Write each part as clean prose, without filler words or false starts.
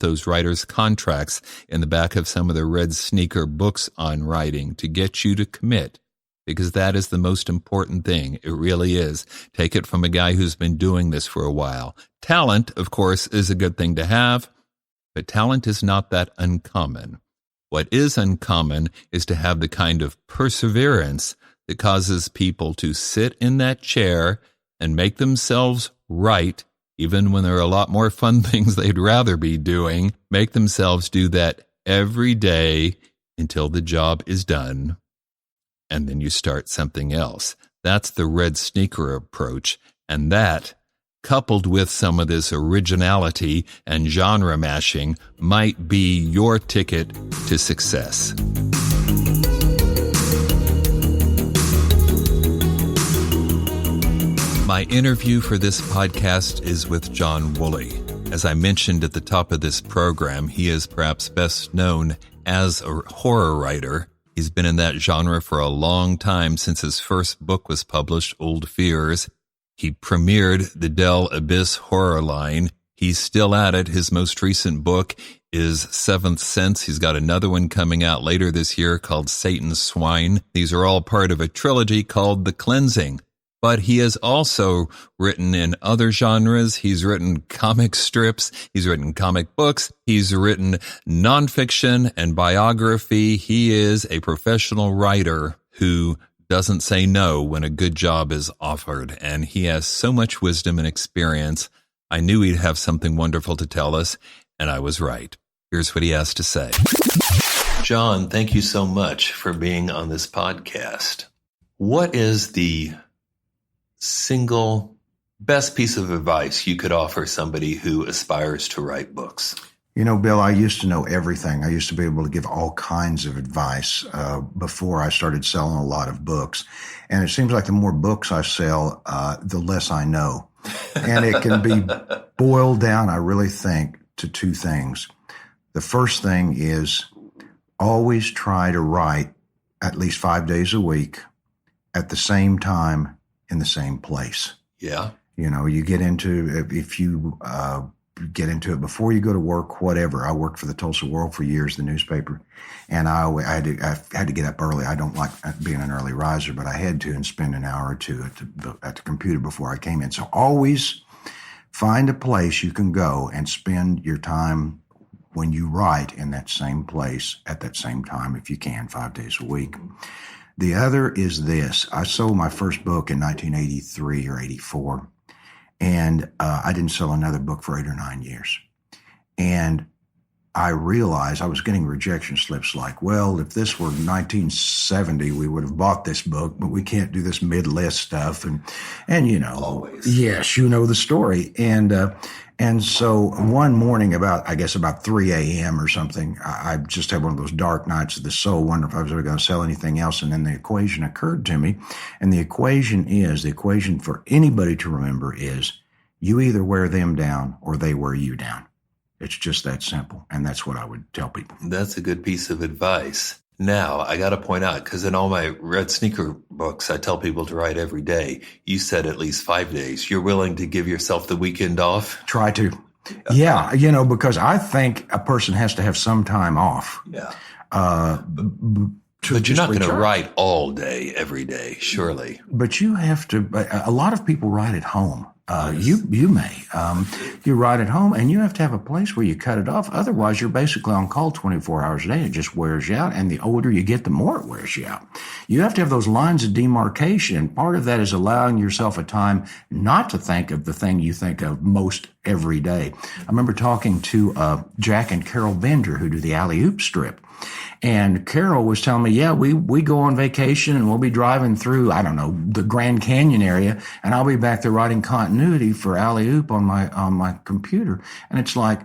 those writers' contracts in the back of some of the red sneaker books on writing to get you to commit, because that is the most important thing. It really is. Take it from a guy who's been doing this for a while. Talent, of course, is a good thing to have, but talent is not that uncommon. What is uncommon is to have the kind of perseverance that causes people to sit in that chair and make themselves write, even when there are a lot more fun things they'd rather be doing, make themselves do that every day until the job is done, and then you start something else. That's the red sneaker approach, and that, coupled with some of this originality and genre mashing, might be your ticket to success. My interview for this podcast is with John Wooley. As I mentioned at the top of this program, he is perhaps best known as a horror writer. He's been in that genre for a long time, since his first book was published, Old Fears. He premiered the Del Abyss horror line. He's still at it. His most recent book is Seventh Sense. He's got another one coming out later this year called Satan's Swine. These are all part of a trilogy called The Cleansing. But he has also written in other genres. He's written comic strips. He's written comic books. He's written nonfiction and biography. He is a professional writer who doesn't say no when a good job is offered. And he has so much wisdom and experience. I knew he'd have something wonderful to tell us, and I was right. Here's what he has to say. John, thank you so much for being on this podcast. What is the single best piece of advice you could offer somebody who aspires to write books? You know, Bill, I used to know everything. I used to be able to give all kinds of advice before I started selling a lot of books. And it seems like the more books I sell, the less I know. And it can be boiled down, I really think, to two things. The first thing is always try to write at least 5 days a week at the same time in the same place. Yeah. You know, you get into, if you get into it before you go to work, whatever. I worked for the Tulsa World for years, the newspaper, and I had to get up early. I don't like being an early riser, but I had to, and spend an hour or two at the computer before I came in. So always find a place you can go and spend your time when you write in that same place at that same time, if you can, 5 days a week. The other is this. I sold my first book in 1983 or 84, and I didn't sell another book for 8 or 9 years. And I realized I was getting rejection slips like, well, if this were 1970, we would have bought this book, but we can't do this mid-list stuff. And you know, always. Yes, you know the story. And so one morning about 3 a.m. or something, I just had one of those dark nights of the soul, wondering if I was ever going to sell anything else. And then the equation occurred to me. And the equation for anybody to remember is you either wear them down or they wear you down. It's just that simple. And that's what I would tell people. That's a good piece of advice. Now, I got to point out, because in all my red sneaker books, I tell people to write every day. You said at least 5 days. You're willing to give yourself the weekend off? Try to. Yeah, you know, because I think a person has to have some time off. Yeah. But you're not going to write all day, every day, surely. But you have to. A lot of people write at home. You may. You write at home, and you have to have a place where you cut it off. Otherwise, you're basically on call 24 hours a day. It just wears you out, and the older you get, the more it wears you out. You have to have those lines of demarcation. Part of that is allowing yourself a time not to think of the thing you think of most every day. I remember talking to Jack and Carol Bender, who do the Alley-Oop strip. And Carol was telling me, yeah, we go on vacation and we'll be driving through, I don't know, the Grand Canyon area, and I'll be back there writing continuity for Alley-Oop on my computer. And it's like,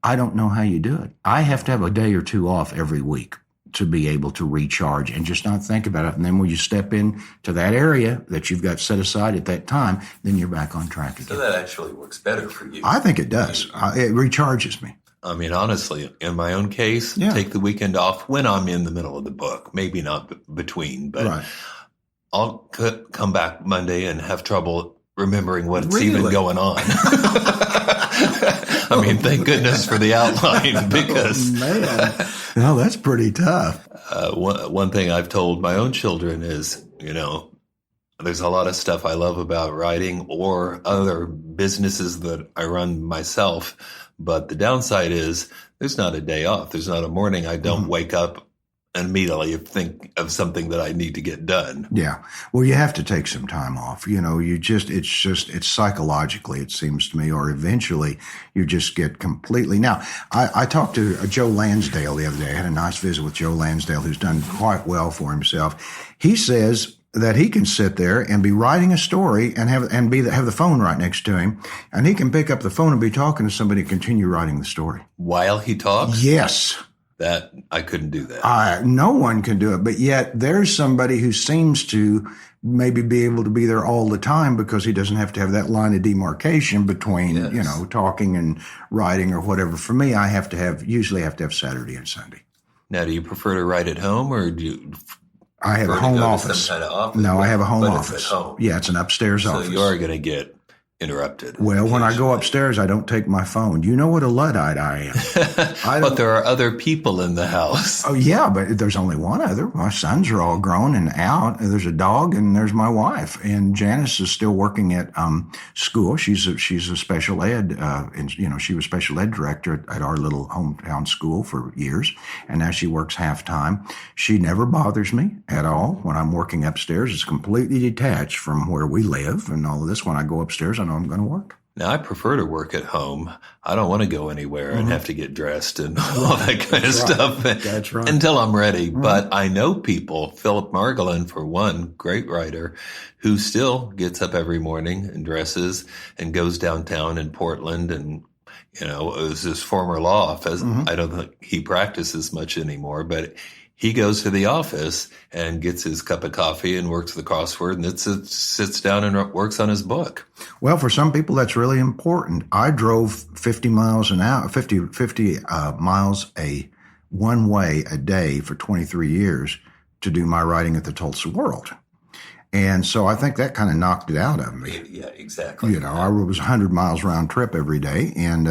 I don't know how you do it. I have to have a day or two off every week to be able to recharge and just not think about it. And then when you step in to that area that you've got set aside at that time, then you're back on track again. So that actually works better for you. I think it does. It recharges me. I mean, honestly, in my own case, take the weekend off when I'm in the middle of the book. Maybe not between, but right. I'll come back Monday and have trouble remembering what's even going on. I mean, thank goodness for the outline because man, no, that's pretty tough. One thing I've told my own children is, there's a lot of stuff I love about writing or other businesses that I run myself. But the downside is there's not a day off. There's not a morning I don't wake up and immediately think of something that I need to get done. Yeah. Well, you have to take some time off. It's psychologically, it seems to me, or eventually you just get completely. Now, I talked to Joe Lansdale the other day. I had a nice visit with Joe Lansdale, who's done quite well for himself. He says that he can sit there and be writing a story and have the phone right next to him, and he can pick up the phone and be talking to somebody and continue writing the story while he talks. Yes, that I couldn't do that. No one can do it, but yet there's somebody who seems to maybe be able to be there all the time because he doesn't have to have that line of demarcation between talking and writing or whatever. For me, I usually have to have Saturday and Sunday. Now, do you prefer to write at home or do you? I have a home office. Some kind of office. No, I have a home office. It's at home. Yeah, it's an upstairs office. So you are going to get interrupted. Well, when I go upstairs, I don't take my phone. You know what a Luddite I am. But there are other people in the house. Oh, yeah, but there's only one other. My sons are all grown and out. There's a dog, and there's my wife. And Janice is still working at school. She's a special ed, she was special ed director at our little hometown school for years, and now she works half-time. She never bothers me at all. When I'm working upstairs, it's completely detached from where we live and all of this. When I go upstairs, I know I'm going to work. Now, I prefer to work at home. I don't want to go anywhere and have to get dressed and all that kind of stuff. That's right. Until I'm ready. Right. But I know people, Philip Margolin, for one, great writer, who still gets up every morning and dresses and goes downtown in Portland and, it was his former law office. I don't think he practices much anymore, but he goes to the office and gets his cup of coffee and works the crossword and sits down and works on his book. Well, for some people, that's really important. I drove 50 miles an hour, 50 miles one way a day for 23 years to do my writing at the Tulsa World. And so I think that kind of knocked it out of me. Yeah, exactly. I was 100 miles round trip every day, and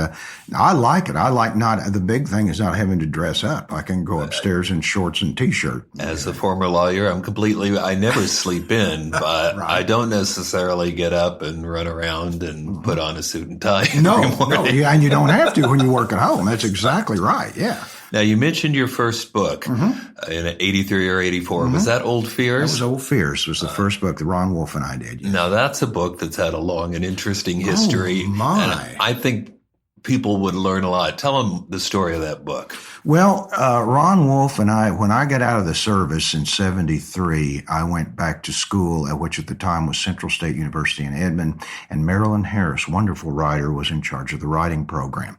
I like it. I like the big thing is not having to dress up. I can go upstairs in shorts and T-shirt. As a former lawyer, I never sleep in, but right. I don't necessarily get up and run around and put on a suit and tie every morning. And you don't have to when you work at home. That's exactly right, yeah. Now, you mentioned your first book in 83 or 84. Was that Old Fears? That was Old Fears. It was the first book that Ron Wolf and I did. Yeah. Now, that's a book that's had a long and interesting history. Oh, my. And I think people would learn a lot. Tell them the story of that book. Well, Ron Wolf and I, when I got out of the service in 73, I went back to school, which at the time was Central State University in Edmond, and Marilyn Harris, wonderful writer, was in charge of the writing program.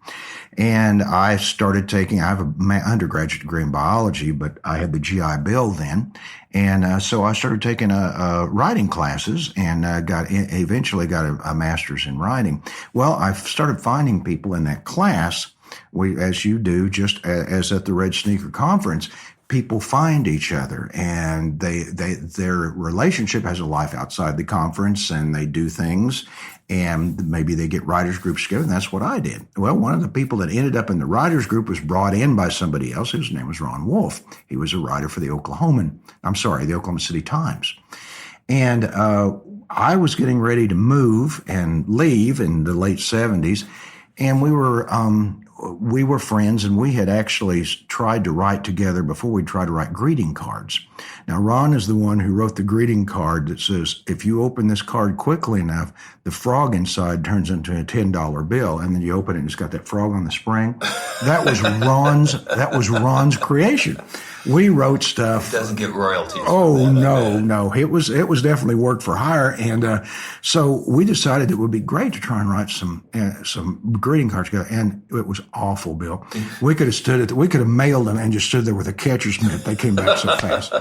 And I started I have an undergraduate degree in biology, but I had the GI Bill then. And so I started taking writing classes and eventually got a master's in writing. Well, I started finding people in that class, as you do, just as at the Red Sneaker Conference, people find each other and their relationship has a life outside the conference and they do things. And maybe they get writers groups together, and that's what I did. Well, one of the people that ended up in the writers group was brought in by somebody else whose name was Ron Wolf. He was a writer for the Oklahoma City Times. And I was getting ready to move and leave in the late 70s, and we were friends, and we had actually tried to write together before we tried to write greeting cards. Now, Ron is the one who wrote the greeting card that says, if you open this card quickly enough, the frog inside turns into a $10 bill, and then you open it and it's got that frog on the spring. That was Ron's creation. We wrote stuff. It doesn't get royalties. Oh, no. It was definitely work for hire. And so we decided it would be great to try and write some greeting cards together. And it was awful, Bill. We could have mailed them and just stood there with a catcher's mitt. They came back so fast.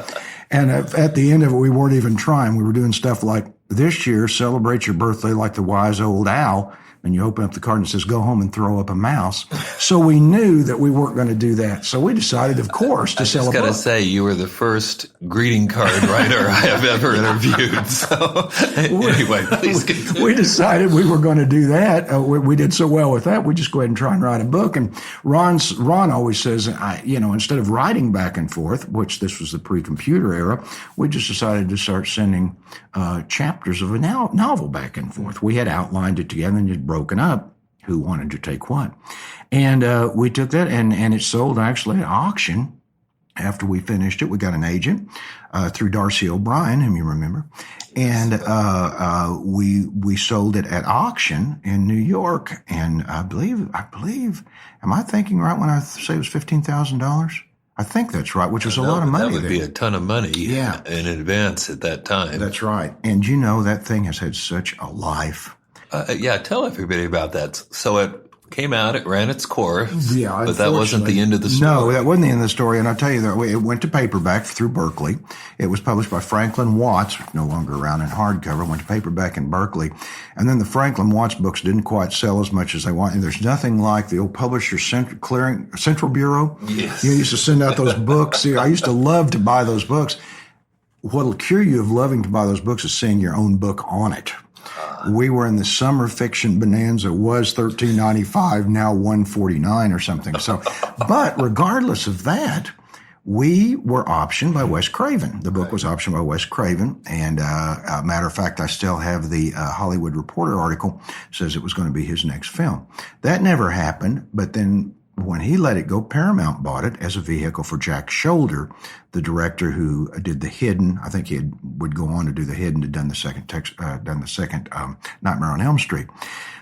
And at the end of it, we weren't even trying. We were doing stuff like, this year, celebrate your birthday like the wise old owl. and you open up the card and it says, go home and throw up a mouse. So we knew that we weren't going to do that. So we decided, of course, to sell a book. I just got to say, you were the first greeting card writer I have ever interviewed. So anyway, please continue. We decided we were going to do that. We did so well with that, we just go ahead and try and write a book. And Ron always says, instead of writing back and forth, which this was the pre-computer era, we just decided to start sending chapters of a novel back and forth. We had outlined it together and just broken up who wanted to take what. And we took that, and it sold actually at auction. After we finished it, we got an agent through Darcy O'Brien, whom you remember, and we sold it at auction in New York. And I believe, am I thinking right when I say it was $15,000? I think that's right, which was a lot of money. That would be a ton of money in advance at that time. That's right. And that thing has had such a life. Tell everybody about that. So it came out, it ran its course, but that wasn't the end of the story. No, that wasn't the end of the story. And I'll tell you, it went to paperback through Berkeley. It was published by Franklin Watts, no longer around in hardcover, went to paperback in Berkeley. And then the Franklin Watts books didn't quite sell as much as they wanted. And there's nothing like the old Publisher Central Bureau. Yes. You used to send out those books. I used to love to buy those books. What'll cure you of loving to buy those books is seeing your own book on it. We were in the summer fiction bonanza. It was $13.95, now $149 or something. So, but regardless of that, we were optioned by Wes Craven. The book was optioned by Wes Craven. And, matter of fact, I still have the Hollywood Reporter article says it was going to be his next film. That never happened. But then when he let it go, Paramount bought it as a vehicle for Jack Shoulder, the director who did The Hidden. I think he would go on to do The Hidden, to done the second Nightmare on Elm Street.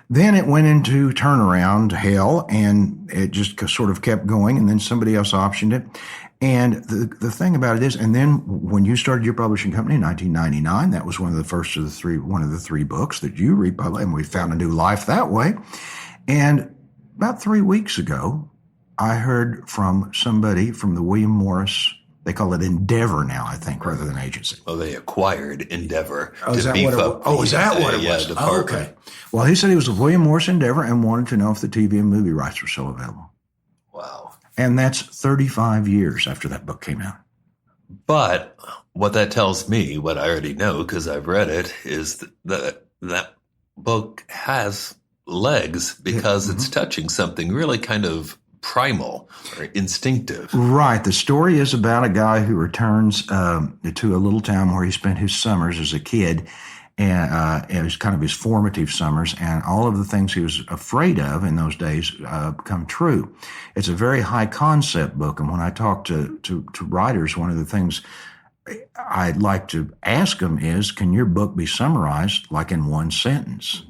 Then it went into turnaround hell, and it just sort of kept going, and then somebody else optioned it. And the thing about it is, and then when you started your publishing company in 1999, that was one of the three books that you republished, and we found a new life that way. And about 3 weeks ago, I heard from somebody from the William Morris, they call it Endeavor now, I think, rather than agency. Well, they acquired Endeavor to beef up. Oh, is that what it was? Oh, okay. Well, he said he was with William Morris Endeavor and wanted to know if the TV and movie rights were still available. Wow. And that's 35 years after that book came out. But what that tells me, what I already know because I've read it, is that book has legs because it's touching something really kind of primal or instinctive. Right. The story is about a guy who returns to a little town where he spent his summers as a kid, and it was kind of his formative summers, and all of the things he was afraid of in those days come true. It's a very high concept book, and when I talk to writers, one of the things I'd like to ask them is, can your book be summarized like in one sentence?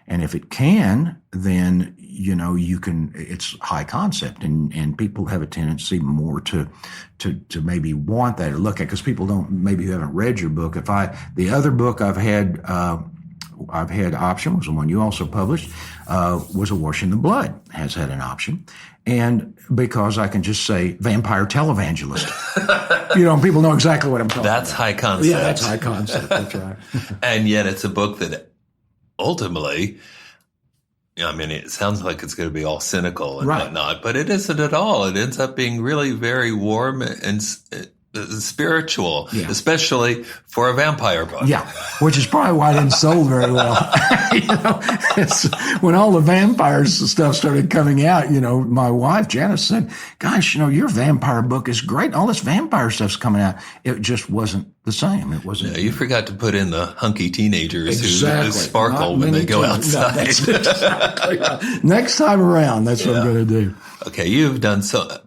And if it can, then, you can, it's high concept, and people have a tendency more to maybe want that or look at, because people maybe who haven't read your book. The other book I've had option was the one you also published, was A Wash in the Blood, has had an option. And because I can just say vampire televangelist, people know exactly what I'm talking about. That's high concept. Yeah, that's high concept. That's right. And yet it's a book that ultimately, it sounds like it's going to be all cynical and whatnot, but it isn't at all. It ends up being really very warm and spiritual, especially for a vampire book. Yeah, which is probably why it didn't sell very well. When all the vampires stuff started coming out, my wife, Janice, said, gosh, your vampire book is great. All this vampire stuff's coming out. It just wasn't the same. It wasn't. Yeah, you forgot to put in the hunky teenagers who sparkle when they go outside. No, that's exactly right. Next time around, that's what I'm going to do. Okay, you've done so.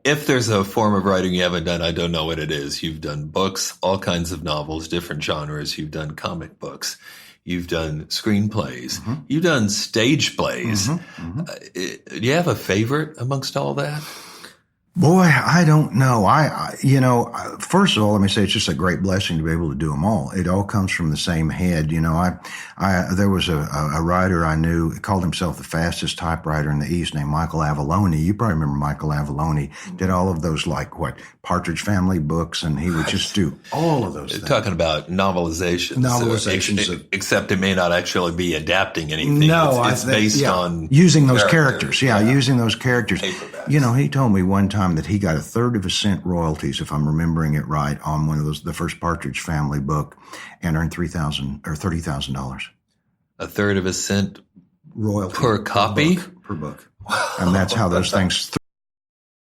If there's a form of writing you haven't done, I don't know what it is. You've done books, all kinds of novels, different genres. You've done comic books. You've done screenplays. Mm-hmm. You've done stage plays. Mm-hmm. Mm-hmm. Do you have a favorite amongst all that? Boy, I don't know. First of all, let me say it's just a great blessing to be able to do them all. It all comes from the same head. There was a writer I knew, called himself the fastest typewriter in the East, named Michael Avallone. You probably remember Michael Avallone. Did all of those, Partridge Family books, and he would just do all of those things. Talking about novelizations. Except it may not actually be adapting anything. No, it's based on using those characters. Using those characters. Paperbacks. He told me one time that he got 1/3 of a cent royalties, if I'm remembering it right, on one of those, the first Partridge Family book, and earned $30,000. 1/3 of a cent royalty per copy? Per book. And that's how those things